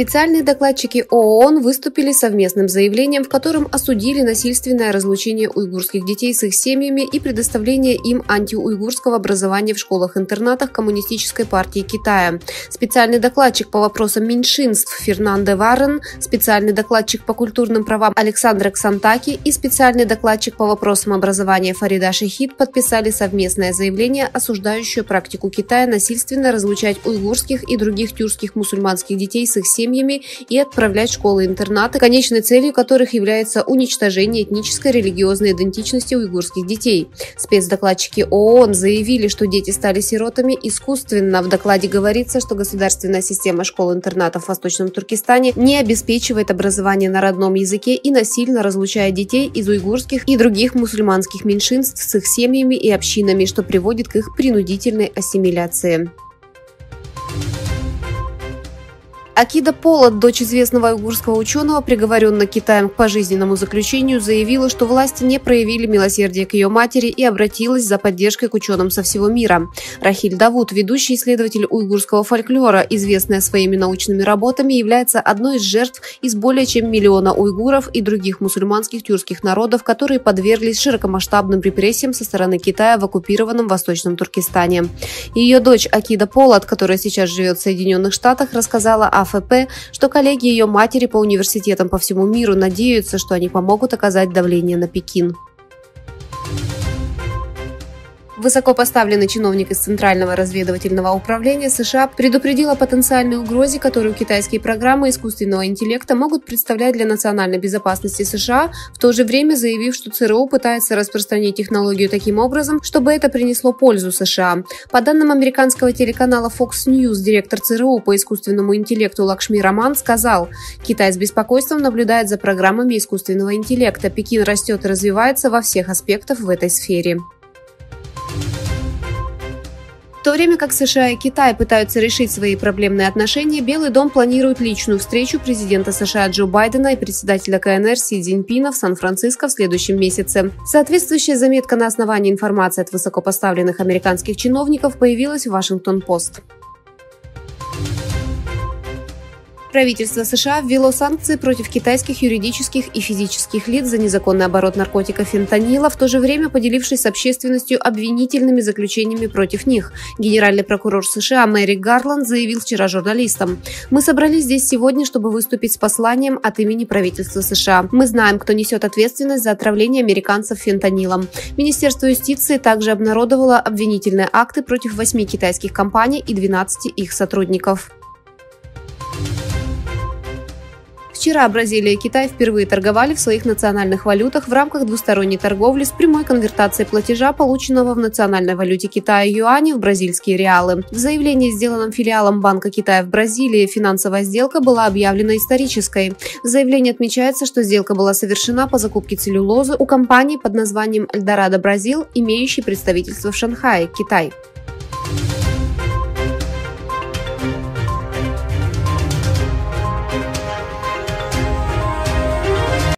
Специальные докладчики ООН выступили с совместным заявлением, в котором осудили насильственное разлучение уйгурских детей с их семьями и предоставление им антиуйгурского образования в школах-интернатах Коммунистической партии Китая. Специальный докладчик по вопросам меньшинств Фернандо Варрен, специальный докладчик по культурным правам Александр Ксантаки и специальный докладчик по вопросам образования Фарида Шахид подписали совместное заявление, осуждающее практику Китая насильственно разлучать уйгурских и других тюркских мусульманских детей с их семьями и отправлять в школы-интернаты, конечной целью которых является уничтожение этнической религиозной идентичности уйгурских детей. Спецдокладчики ООН заявили, что дети стали сиротами искусственно. В докладе говорится, что государственная система школ-интернатов в Восточном Туркестане не обеспечивает образование на родном языке и насильно разлучает детей из уйгурских и других мусульманских меньшинств с их семьями и общинами, что приводит к их принудительной ассимиляции. Акида Полад, дочь известного уйгурского ученого, приговоренная Китаем к пожизненному заключению, заявила, что власти не проявили милосердия к ее матери и обратилась за поддержкой к ученым со всего мира. Рахиль Давуд, ведущий исследователь уйгурского фольклора, известная своими научными работами, является одной из жертв из более чем миллиона уйгуров и других мусульманских тюркских народов, которые подверглись широкомасштабным репрессиям со стороны Китая в оккупированном Восточном Туркестане. Ее дочь Акида Полад, которая сейчас живет в Соединенных Штатах, рассказала АФП, что коллеги ее матери по университетам по всему миру надеются, что они помогут оказать давление на Пекин. Высокопоставленный чиновник из Центрального разведывательного управления США предупредил о потенциальной угрозе, которую китайские программы искусственного интеллекта могут представлять для национальной безопасности США, в то же время заявив, что ЦРУ пытается распространить технологию таким образом, чтобы это принесло пользу США. По данным американского телеканала Fox News, директор ЦРУ по искусственному интеллекту Лакшми Раман сказал: «Китай с беспокойством наблюдает за программами искусственного интеллекта. Пекин растет и развивается во всех аспектах в этой сфере». В то время как США и Китай пытаются решить свои проблемные отношения, Белый дом планирует личную встречу президента США Джо Байдена и председателя КНР Си Цзиньпина в Сан-Франциско в следующем месяце. Соответствующая заметка на основании информации от высокопоставленных американских чиновников появилась в Вашингтон-Пост. Правительство США ввело санкции против китайских юридических и физических лиц за незаконный оборот наркотика фентанила, в то же время поделившись с общественностью обвинительными заключениями против них. Генеральный прокурор США Мерик Гарланд заявил вчера журналистам: «Мы собрались здесь сегодня, чтобы выступить с посланием от имени правительства США. Мы знаем, кто несет ответственность за отравление американцев фентанилом». Министерство юстиции также обнародовало обвинительные акты против 8 китайских компаний и 12 их сотрудников. Вчера Бразилия и Китай впервые торговали в своих национальных валютах в рамках двусторонней торговли с прямой конвертацией платежа, полученного в национальной валюте Китая юаня в бразильские реалы. В заявлении, сделанном филиалом Банка Китая в Бразилии, финансовая сделка была объявлена исторической. В заявлении отмечается, что сделка была совершена по закупке целлюлозы у компании под названием Эльдорадо Бразил, имеющей представительство в Шанхае, Китай.